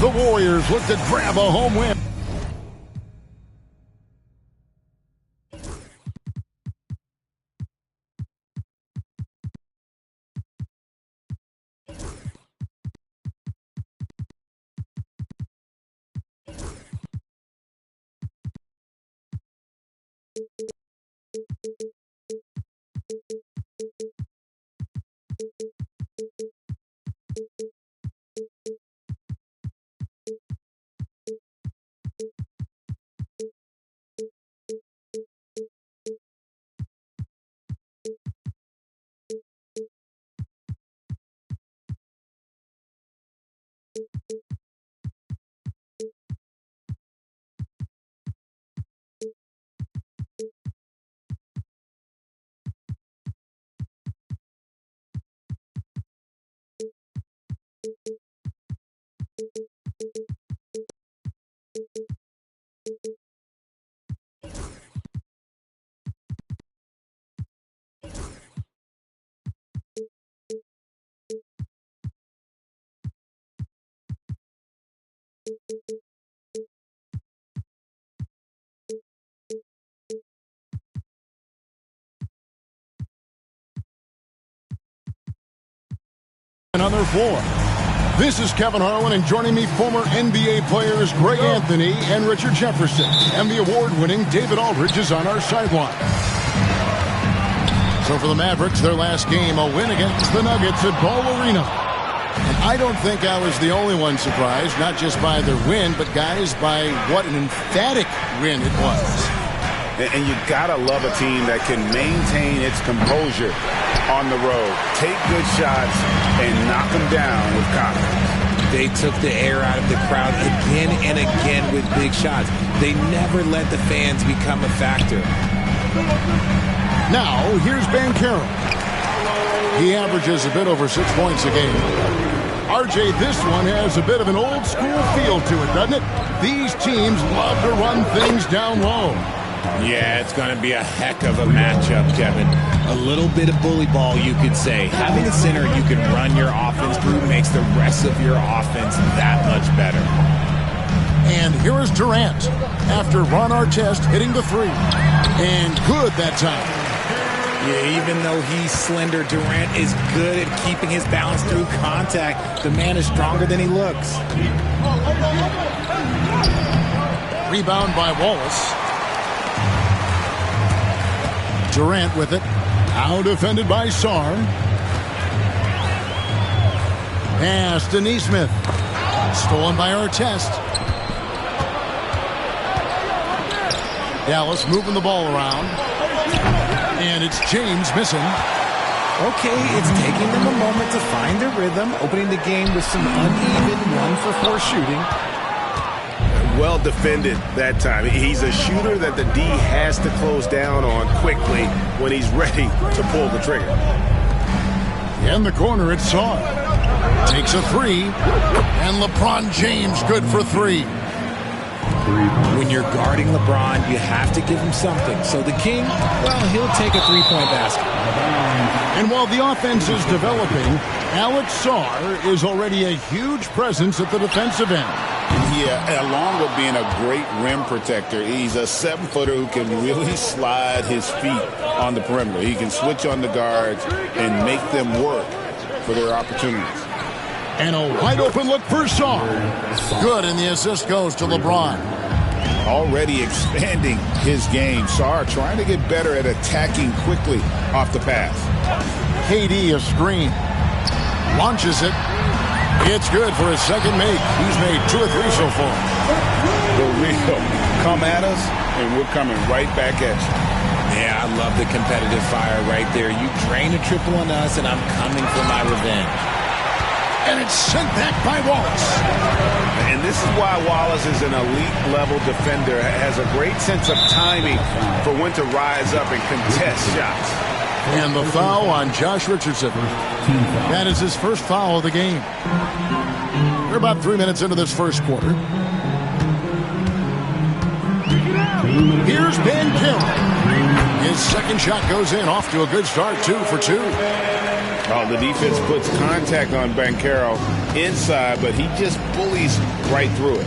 The Warriors look to grab a home win. On their floor. This is Kevin Harlan, and joining me, former NBA players Greg Anthony and Richard Jefferson. And the award-winning David Aldridge is on our sideline. So for the Mavericks, their last game, a win against the Nuggets at Ball Arena. And I don't think I was the only one surprised, not just by their win, but, guys, by what an emphatic win it was. And you gotta love a team that can maintain its composure on the road, take good shots, and knock them down with confidence. They took the air out of the crowd again and again with big shots. They never let the fans become a factor. Now, here's Banchero. He averages a bit over 6 points a game. RJ, this one has a bit of an old-school feel to it, doesn't it? These teams love to run things down low. Yeah, it's going to be a heck of a matchup, Kevin. A little bit of bully ball, you could say. Having a center you can run your offense through makes the rest of your offense that much better. And here is Durant after Ron Artest hitting the three. And good that time. Yeah, even though he's slender, Durant is good at keeping his balance through contact. The man is stronger than he looks. Rebound by Wallace. Durant with it. Out defended by Sarr. Pass to Nesmith. Stolen by Artest. Dallas moving the ball around. And it's James missing. Okay, it's taking them a moment to find their rhythm, opening the game with some uneven 1-for-4 shooting. Well defended that time. He's a shooter that the D has to close down on quickly when he's ready to pull the trigger. In the corner, it's Sarr. Takes a three. And LeBron James good for three. When you're guarding LeBron, you have to give him something. So the King, well, he'll take a three-point basket. And while the offense is developing, Alex Sarr is already a huge presence at the defensive end. Yeah, along with being a great rim protector, he's a 7-footer who can really slide his feet on the perimeter. He can switch on the guards and make them work for their opportunities. And a wide-open look for Sarr. Good, and the assist goes to LeBron. Already expanding his game. Sarr trying to get better at attacking quickly off the pass. KD a screen. Launches it. It's good for his second make. He's made 2 or 3 so far. The real come at us, and we're coming right back at you. Yeah, I love the competitive fire right there. You drain a triple on us, and I'm coming for my revenge. And it's sent back by Wallace. And this is why Wallace is an elite-level defender. Has a great sense of timing for when to rise up and contest shots. And the foul on Josh Richardson. That is his first foul of the game. We're about 3 minutes into this first quarter. Here's Banchero. His second shot goes in, off to a good start, 2 for 2. Oh, the defense puts contact on Banchero inside, but he just bullies right through it.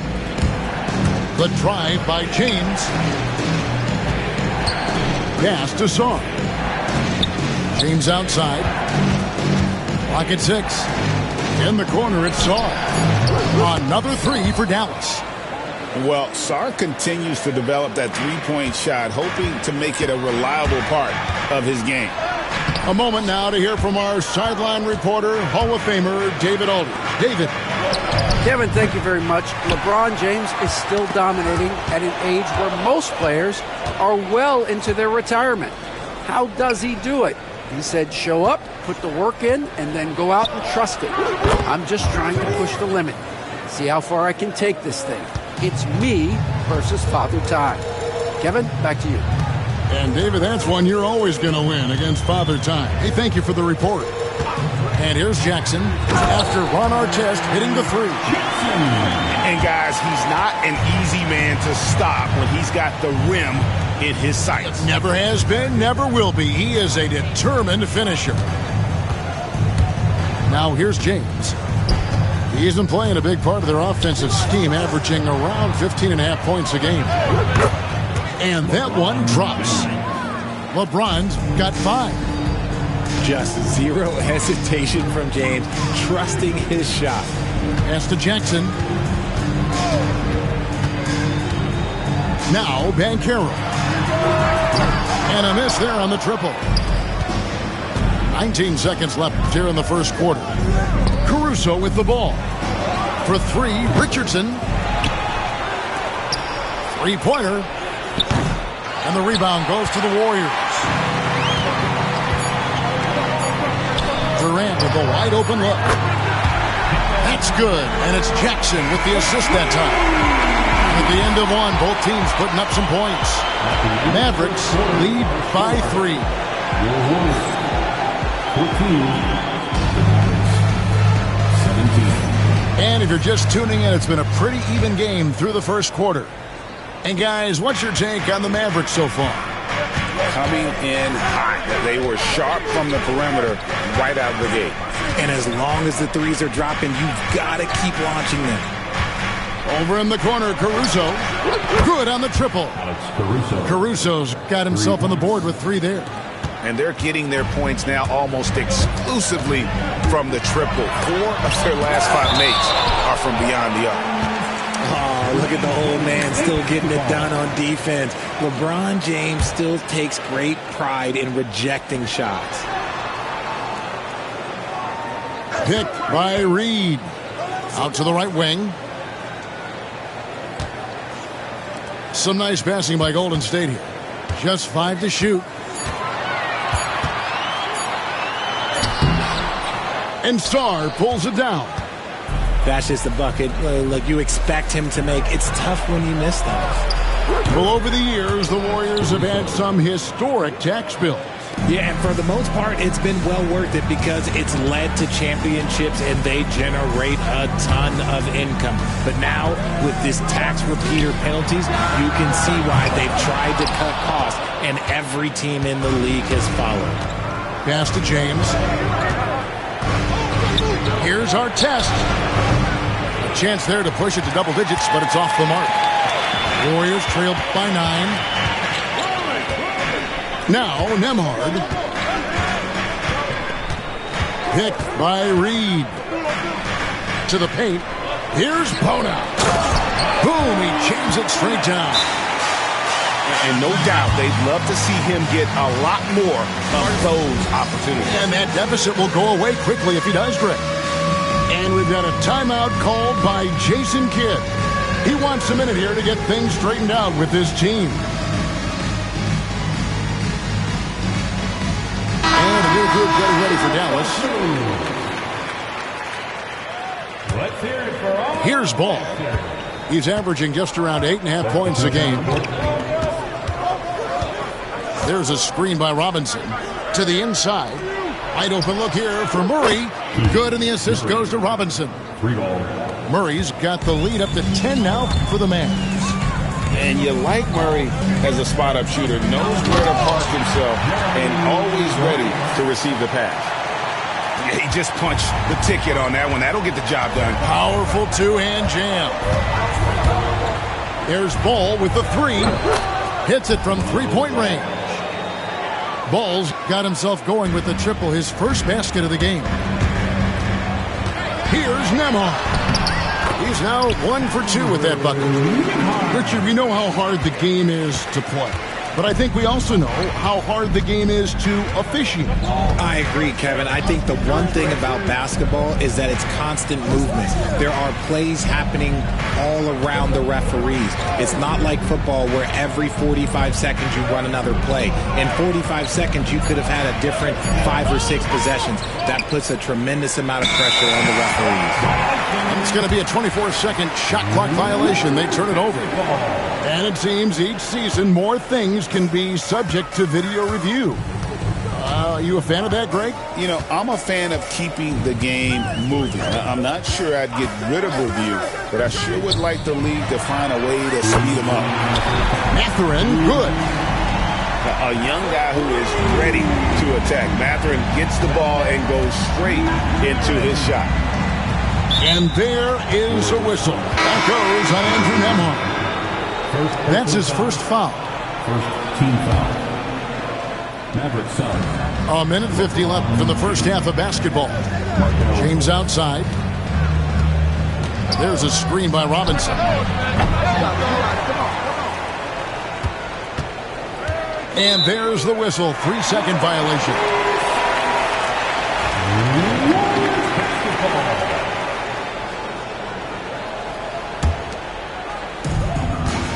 The drive by James. Pass to Sarr. James outside. Clock at 6. In the corner, it's Sarr. Another three for Dallas. Well, Sarr continues to develop that three-point shot, hoping to make it a reliable part of his game. A moment now to hear from our sideline reporter, Hall of Famer David Aldridge. David. Kevin, thank you very much. LeBron James is still dominating at an age where most players are well into their retirement. How does he do it? He said, show up, put the work in, and then go out and trust it. I'm just trying to push the limit. See how far I can take this thing. It's me versus Father Time. Kevin, back to you. And David, that's one you're always going to win against Father Time. Hey, thank you for the report. And here's Jackson after Ron Artest hitting the three. And guys, he's not an easy man to stop when he's got the rim in his sights. Never has been, never will be. He is a determined finisher. Now here's James. He's been playing a big part of their offensive scheme, averaging around 15.5 points a game. And that one drops. LeBron's got 5. Just zero hesitation from James, trusting his shot. Pass to Jackson. Now Banchero. And a miss there on the triple. 19 seconds left here in the first quarter. Caruso with the ball. For 3, Richardson. Three-pointer. And the rebound goes to the Warriors. Durant with a wide-open look. That's good, and it's Jackson with the assist that time. At the end of one, both teams putting up some points. Mavericks lead by 3. 17. And if you're just tuning in, it's been a pretty even game through the first quarter. And guys, what's your take on the Mavericks so far? Coming in hot. They were sharp from the perimeter right out of the gate. And as long as the threes are dropping, you've got to keep launching them. Over in the corner, Caruso. Good on the triple. Caruso's got himself on the board with 3 there. And they're getting their points now almost exclusively from the triple. 4 of their last 5 makes are from beyond the arc. Oh, look at the old man still getting it done on defense. LeBron James still takes great pride in rejecting shots. Pick by Reed. Out to the right wing. Some nice passing by Golden State here. Just 5 to shoot. And Sarr pulls it down. That's just a bucket like you expect him to make. It's tough when you miss those. Well, over the years, the Warriors have had some historic tax bills. Yeah, and for the most part, it's been well worth it because it's led to championships and they generate a ton of income. But now, with this tax repeater penalties, you can see why they've tried to cut costs, and every team in the league has followed. Pass to James. Here's our test. A chance there to push it to double digits, but it's off the mark. Warriors trail by 9. Now Nembhard. Picked by Reed. To the paint. Here's Bona. Boom, he jams it straight down. And no doubt they'd love to see him get a lot more of those opportunities. And that deficit will go away quickly if he does, Greg. And we've got a timeout called by Jason Kidd. He wants a minute here to get things straightened out with his team. And a new group getting ready for Dallas. Let's hear it for all. Here's Ball. He's averaging just around 8.5 points a game. There's a screen by Robinson. To the inside. Wide open look here for Murray. Good, and the assist goes to Robinson. Murray's got the lead up to 10 now for the Mavs. And you like Murray as a spot-up shooter. Knows where to park himself and always ready to receive the pass. He just punched the ticket on that one. That'll get the job done. Powerful two-hand jam. There's Ball with the three. Hits it from three-point range. Ball's got himself going with the triple, his first basket of the game. Here's Nembhard. He's now 1 for 2 with that bucket. Richard, we know how hard the game is to play, but I think we also know how hard the game is to officiate. I agree, Kevin. I think the one thing about basketball is that it's constant movement. There are plays happening all around the referees. It's not like football where every 45 seconds you run another play. In 45 seconds, you could have had a different 5 or 6 possessions. That puts a tremendous amount of pressure on the referees. And it's going to be a 24-second shot clock violation. They turn it over. And it seems each season more things can be subject to video review. Are you a fan of that, Greg? You know, I'm a fan of keeping the game moving. I'm not sure I'd get rid of review, but I sure would like the league to find a way to speed them up. Mathurin, good. A young guy who is ready to attack. Mathurin gets the ball and goes straight into his shot. And there is a whistle. That goes on Andrew Nembhard. That's his first foul. First team foul. Maverick Suns. A minute 50 left in the first half of basketball. James outside. There's a screen by Robinson. And there's the whistle. 3-second violation.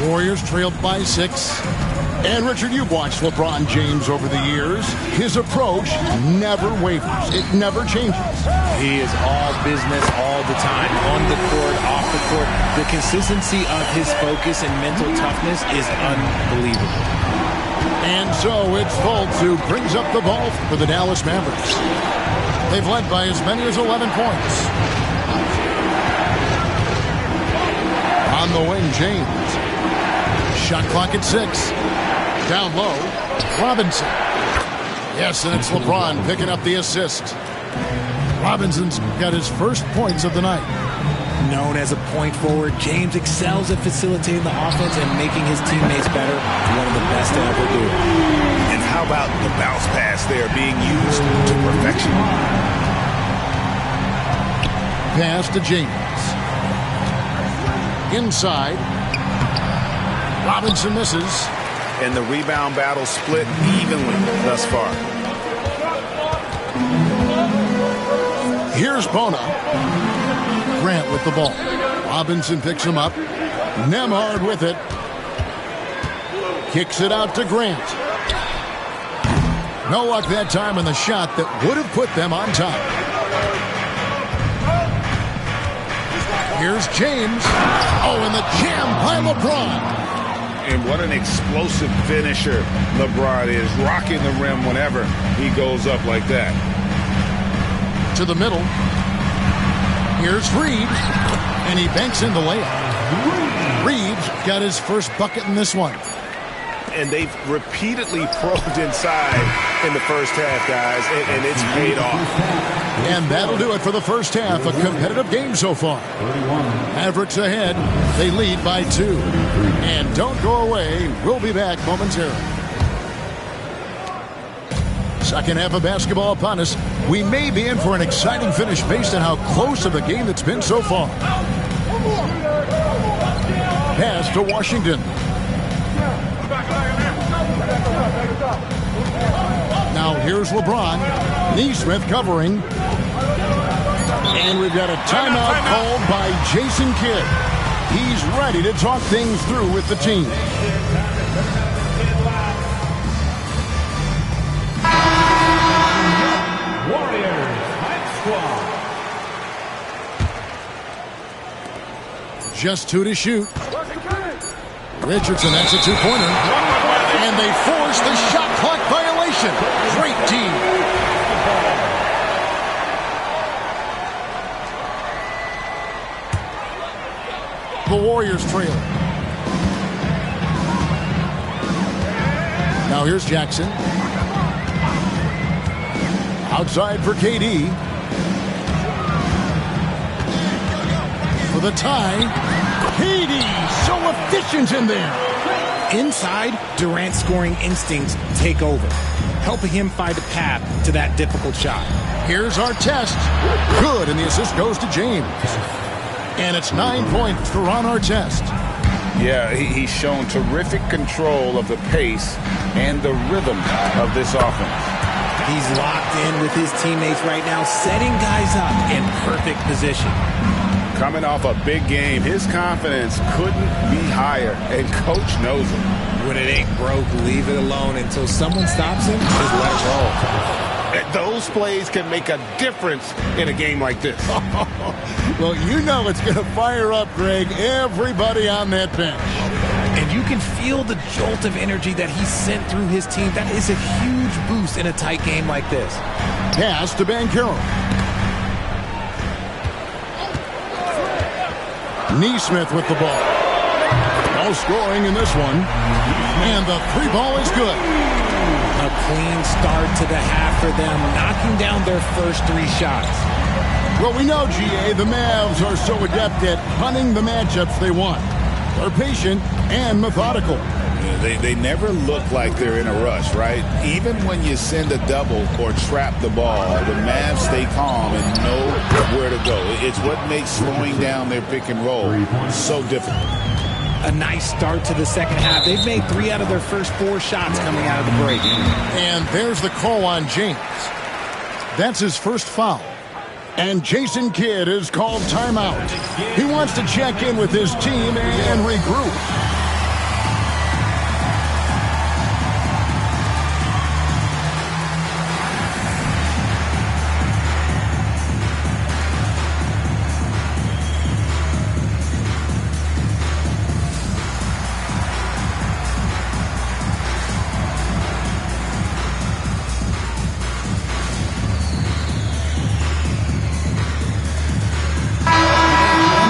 Warriors trailed by 6. And Richard, you've watched LeBron James over the years. His approach never wavers. It never changes. He is all business all the time, on the court, off the court. The consistency of his focus and mental toughness is unbelievable. And so it's Fultz who brings up the ball for the Dallas Mavericks. They've led by as many as 11 points. On the wing, James. Shot clock at 6. Down low, Robinson. Yes, and it's LeBron picking up the assist. Robinson's got his first points of the night. Known as a point forward, James excels at facilitating the offense and making his teammates better. One of the best to ever do it. And how about the bounce pass there being used to perfection? Pass to James. Inside. Robinson misses. And the rebound battle split evenly thus far. Here's Bona. Grant with the ball. Robinson picks him up. Nembhard with it. Kicks it out to Grant. No luck that time in the shot that would have put them on top. Here's James. Oh, and the jam by LeBron. And what an explosive finisher LeBron is, rocking the rim whenever he goes up like that. To the middle. Here's Reeves, and he banks in the layup. Reeves got his first bucket in this one. And they've repeatedly probed inside in the first half, guys, and it's paid off. And that'll do it for the first half. A competitive game so far. Mavericks ahead. They lead by 2. And don't go away. We'll be back momentarily. Second half of basketball upon us. We may be in for an exciting finish based on how close of a game it's been so far. Pass to Washington. Now here's LeBron. Nesmith covering. And we've got a timeout called by Jason Kidd. He's ready to talk things through with the team. Warriors Hype Squad. Just 2 to shoot. Richardson, that's a 2-pointer. And they force the shot clock violation. Great team. The Warriors trail. Now here's Jackson. Outside for KD. for the tie. Katie, so efficient in there. Inside, Durant's scoring instincts take over, helping him find a path to that difficult shot. Here's our test. Good, and the assist goes to James. And it's 9 points for Ron Artest. Yeah, he's shown terrific control of the pace and the rhythm of this offense. He's locked in with his teammates right now, setting guys up in perfect position. Coming off a big game, his confidence couldn't be higher, and Coach knows it. When it ain't broke, leave it alone until someone stops him. Just let it roll. Those plays can make a difference in a game like this. Well, you know it's going to fire up, Greg, everybody on that bench. And you can feel the jolt of energy that he sent through his team. That is a huge boost in a tight game like this. Pass to Banchero. Neesmith with the ball. No scoring in this one. And the three ball is good. A clean start to the half for them, knocking down their first 3 shots. Well, we know, GA, the Mavs are so adept at punting the matchups they want. They're patient and methodical. They never look like they're in a rush, right? Even when you send a double or trap the ball, the Mavs stay calm and know where to go. It's what makes slowing down their pick and roll so difficult. A nice start to the second half. They've made 3 out of their first 4 shots coming out of the break. And there's the call on James. That's his first foul. And Jason Kidd is called timeout. He wants to check in with his team and regroup.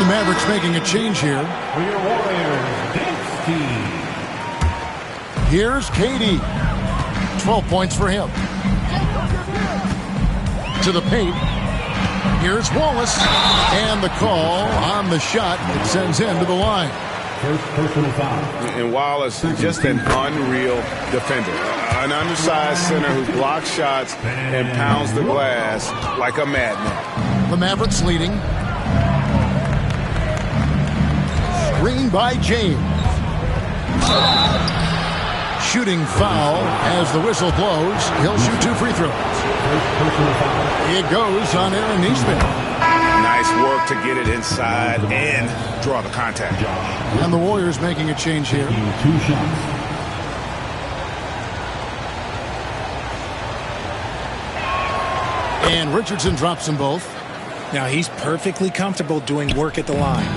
Mavericks making a change here. For your Warriors, dance team. Here's Katie. 12 points for him. To the paint. Here's Wallace. And the call on the shot that sends him to the line. First personal foul. And Wallace, just an unreal defender. An undersized center who blocks shots and pounds the glass like a madman. The Mavericks leading. Screen by James. Shooting foul as the whistle blows. He'll shoot 2 free throws. It goes on Aaron Neesmith. Nice work to get it inside and draw the contact. And the Warriors making a change here. 2 shots. And Richardson drops them both. Now he's perfectly comfortable doing work at the line.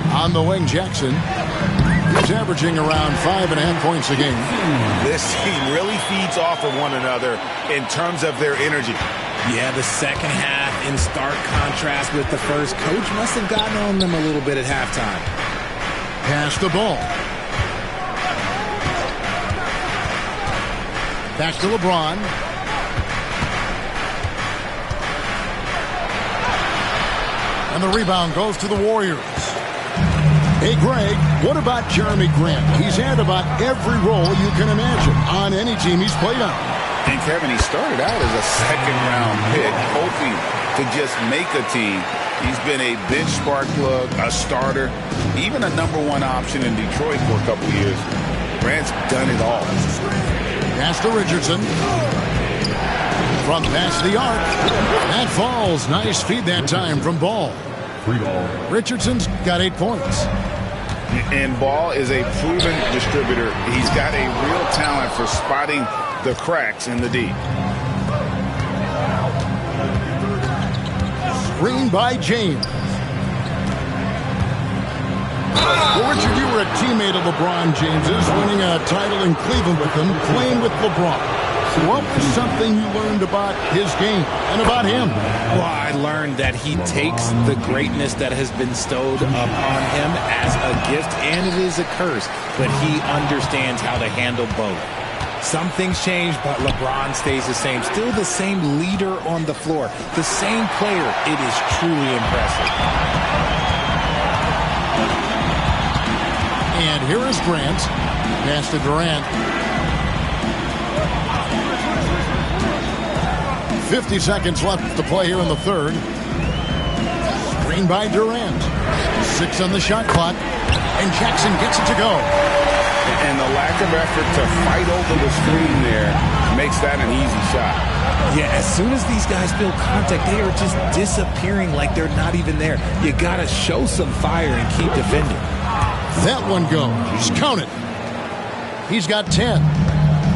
On the wing, Jackson. He's averaging around 5.5 points a game. This team really feeds off of one another in terms of their energy. Yeah, the second half in stark contrast with the first. Coach must have gotten on them a little bit at halftime. Pass the ball. Back to LeBron. And the rebound goes to the Warriors. Hey, Greg, what about Jeremy Grant? He's had about every role you can imagine on any team he's played on. And Kevin, he started out as a second-round pick, hoping to just make a team. He's been a bench spark plug, a starter, even a #1 option in Detroit for a couple years. Grant's done it all. Pass to Richardson. From past the arc. That falls. Nice feed that time from Ball. Free ball. Richardson's got 8 points. And Ball is a proven distributor. He's got a real talent for spotting the cracks in the D. Screen by James. Well, Richard, you were a teammate of LeBron James's, winning a title in Cleveland with him, playing with LeBron. What was something you learned about his game and about him? Well, I learned that he takes the greatness that has been bestowed upon him as a gift, and it is a curse, but he understands how to handle both. Some things change, but LeBron stays the same. Still the same leader on the floor. The same player. It is truly impressive. And here is Grant. Pass to Durant. 50 seconds left to play here in the third. Screen by Durant. 6 on the shot clock. And Jackson gets it to go. And the lack of effort to fight over the screen there makes that an easy shot. Yeah, as soon as these guys feel contact, they are just disappearing like they're not even there. You got to show some fire and keep defending. That one goes. Count it. He's got 10.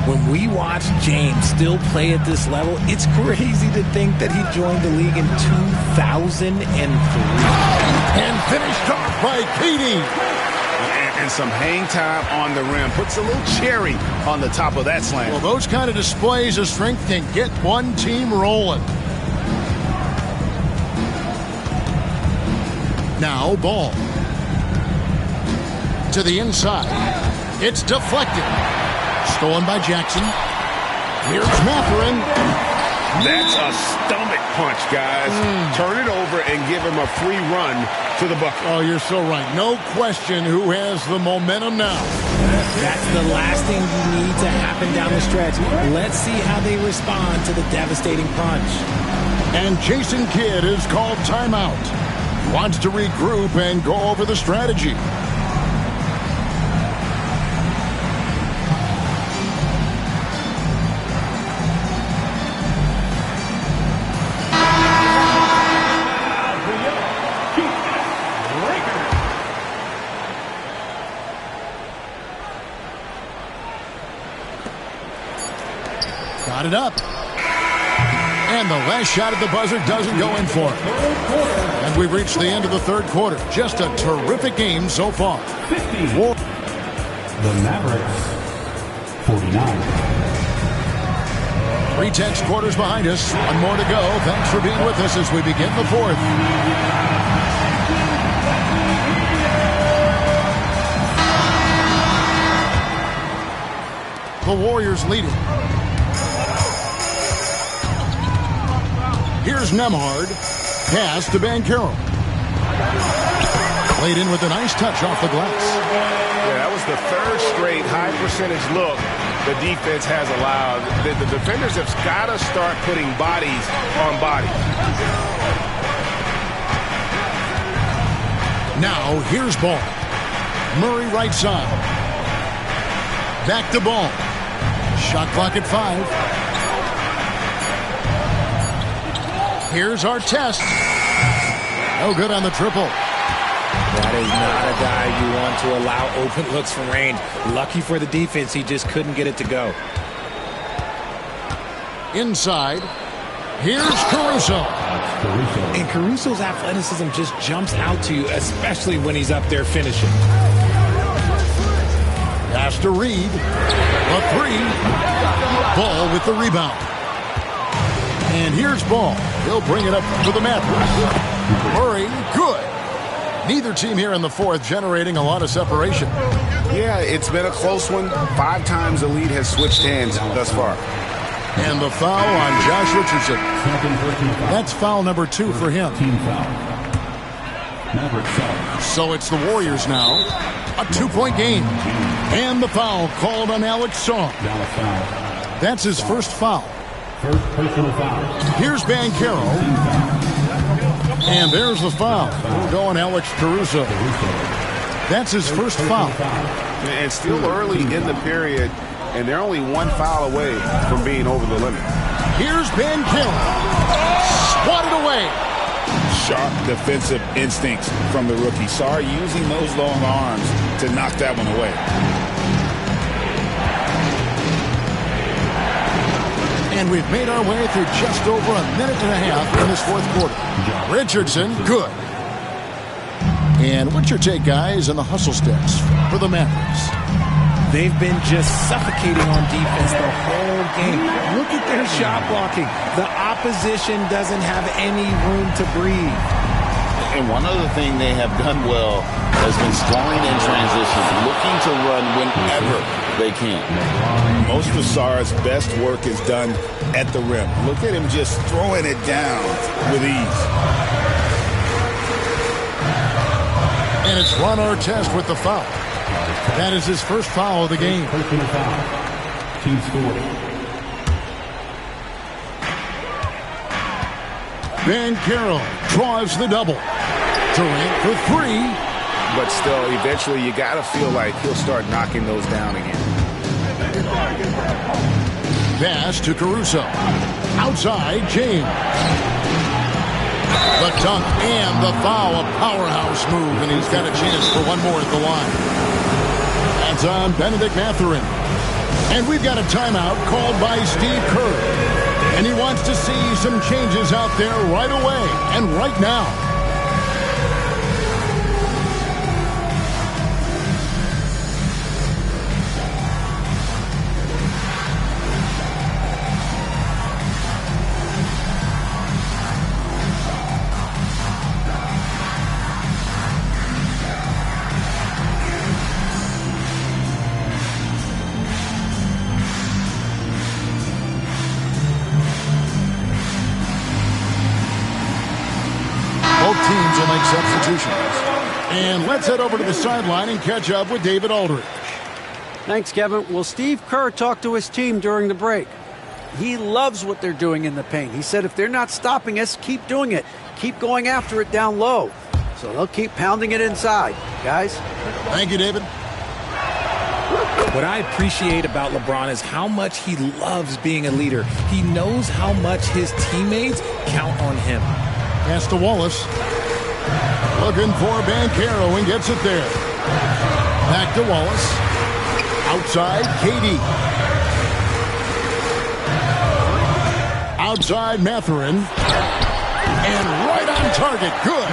When we watch James still play at this level, it's crazy to think that he joined the league in 2003. And finished off by KD. And some hang time on the rim. Puts a little cherry on the top of that slam. Well, those kind of displays of strength can get one team rolling. Now, ball. To the inside. It's deflected. Stolen by Jackson. Here's Mathurin. That's a stomach punch, guys. Turn it over and give him a free run to the bucket. Oh, you're so right. No question who has the momentum now. That's the last thing you need to happen down the stretch. Let's see how they respond to the devastating punch. And Jason Kidd is called timeout. Wants to regroup and go over the strategy. Got it up. And the last shot at the buzzer doesn't go in for it. And we've reached the end of the third quarter. Just a terrific game so far. 50. The Mavericks, 49. 3 quarters behind us. One more to go. Thanks for being with us as we begin the fourth. The Warriors lead it. Here's Nembhard. Pass to Banchero. Played in with a nice touch off the glass. Yeah, that was the third straight high percentage look the defense has allowed. The defenders have got to start putting bodies on bodies. Now, here's ball. Murray right side. Back to ball. Shot clock at 5. Here's Artest. No good on the triple. That is not a guy you want to allow open looks from range. Lucky for the defense, he just couldn't get it to go. Inside. Here's Caruso. And Caruso's athleticism just jumps out to you, especially when he's up there finishing. Pass to Reed. A 3. Ball with the rebound. And here's Ball. He'll bring it up for the Mavericks. Murray, good. Neither team here in the fourth generating a lot of separation. Yeah, it's been a close one. 5 times the lead has switched hands thus far. And the foul on Josh Richardson. That's foul number 2 for him. Team foul. Mavericks foul. So it's the Warriors now. A 2-point game. And the foul called on Alex Song. Dallas foul. That's his first foul. First personal foul. Here's Banchero. And there's the foul. We're going Alex Caruso. That's his first foul. And still early in the period, and they're only 1 foul away from being over the limit. Here's Banchero. Swatted away. Sharp defensive instincts from the rookie. Sarr using those long arms to knock that one away. And we've made our way through just over a minute and a half in this fourth quarter. Richardson, good. And what's your take, guys, on the hustle steps for the Mavericks? They've been just suffocating on defense the whole game. Look at their shot blocking. The opposition doesn't have any room to breathe. And one other thing they have done well has been scoring in transition, looking to run whenever they can. Most of Sarr's best work is done at the rim. Look at him just throwing it down with ease. And it's Ron Artest with the foul. That is his first foul of the game. Personal foul. Team score. Banchero draws the double. Durant for three. But still, eventually, you got to feel like he'll start knocking those down again. Pass to Caruso. Outside, James. The dunk and the foul, a powerhouse move, and he's got a chance for one more at the line. That's on Benedict Mathurin. And we've got a timeout called by Steve Kerr. And he wants to see some changes out there right away and right now. Teams will make substitutions. And let's head over to the sideline and catch up with David Aldridge. Thanks, Kevin. Well, Steve Kerr talked to his team during the break. He loves what they're doing in the paint. He said if they're not stopping us, keep doing it. Keep going after it down low. So they'll keep pounding it inside. Guys? Thank you, David. What I appreciate about LeBron is how much he loves being a leader. He knows how much his teammates count on him. Pass to Wallace. Looking for Banchero and gets it there. Back to Wallace. Outside, KD. Outside, Mathurin. And right on target. Good.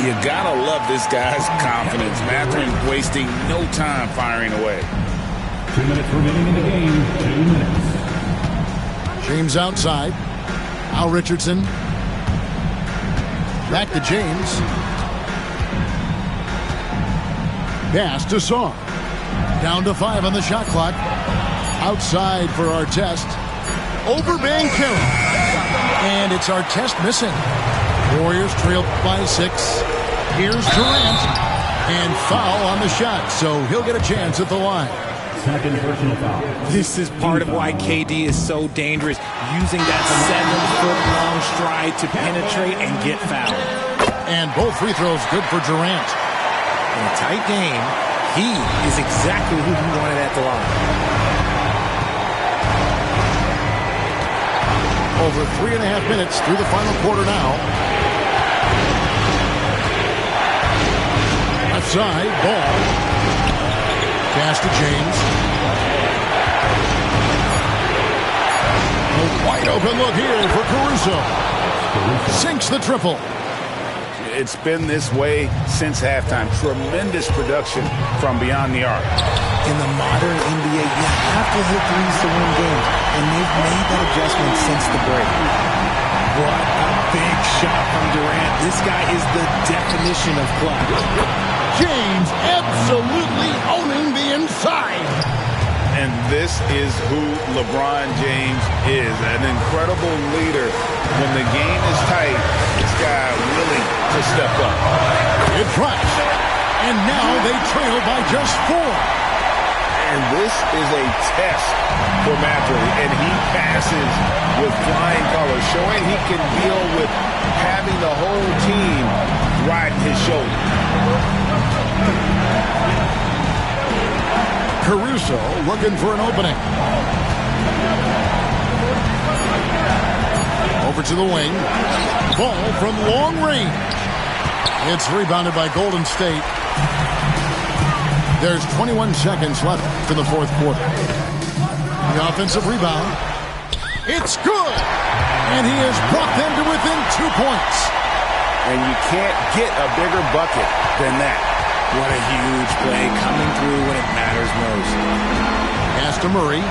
You gotta love this guy's confidence. Mathurin wasting no time firing away. 2 minutes remaining in the game. 2 minutes. James outside. Al Richardson. Back to James. Pass to Sarr. Down to 5 on the shot clock. Outside for Artest. Over Banchero. And it's Artest missing. Warriors trail by 6. Here's Durant. And foul on the shot, so he'll get a chance at the line. Second personal foul. This is part of why KD is so dangerous, using that 7-foot-long stride to penetrate and get fouled. And both free throws good for Durant. In a tight game, he is exactly who you wanted at the line. Over 3.5 minutes through the final quarter now. Left side, ball. Pass to James. A wide open look here for Caruso. Sinks the triple. It's been this way since halftime. Tremendous production from beyond the arc. In the modern NBA, you have to hit threes to win games, and they've made that adjustment since the break. What a big shot from Durant. This guy is the definition of clutch. James absolutely owning the inside. And this is who LeBron James is, an incredible leader. When the game is tight, this guy willing to step up. It drops, and now they trail by just 4. And this is a test for Mathurin, and he passes with flying colors, showing he can deal with having the whole team riding his shoulder. Caruso looking for an opening. Over to the wing. Ball from long range. It's rebounded by Golden State. There's 21 seconds left in the fourth quarter. The offensive rebound. It's good! And he has brought them to within 2 points. And you can't get a bigger bucket than that. What a huge play coming through when it matters most. Pass to Murray.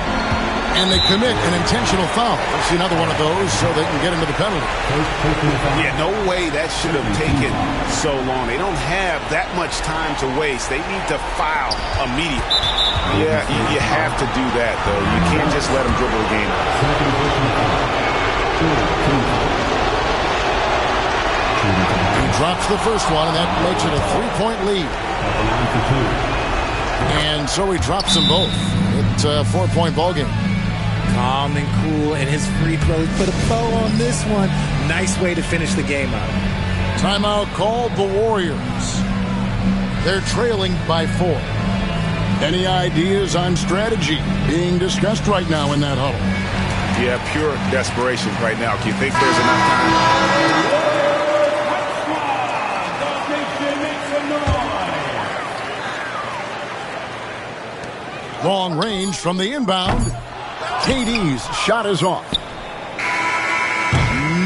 And they commit an intentional foul. We'll see another one of those so they can get into the penalty. Yeah, no way that should have taken so long. They don't have that much time to waste. They need to foul immediately. Yeah, you have to do that, though. You can't just let them dribble the game out. He drops the first one, and that makes it a 3-point lead. And so he drops them both. It's a 4-point ball game. Calm and cool, and his free throws put a bow on this one. Nice way to finish the game out. Timeout called the Warriors. They're trailing by 4. Any ideas on strategy being discussed right now in that huddle? Yeah, pure desperation right now. Do you think there's enough time? Long range from the inbound. KD's shot is off.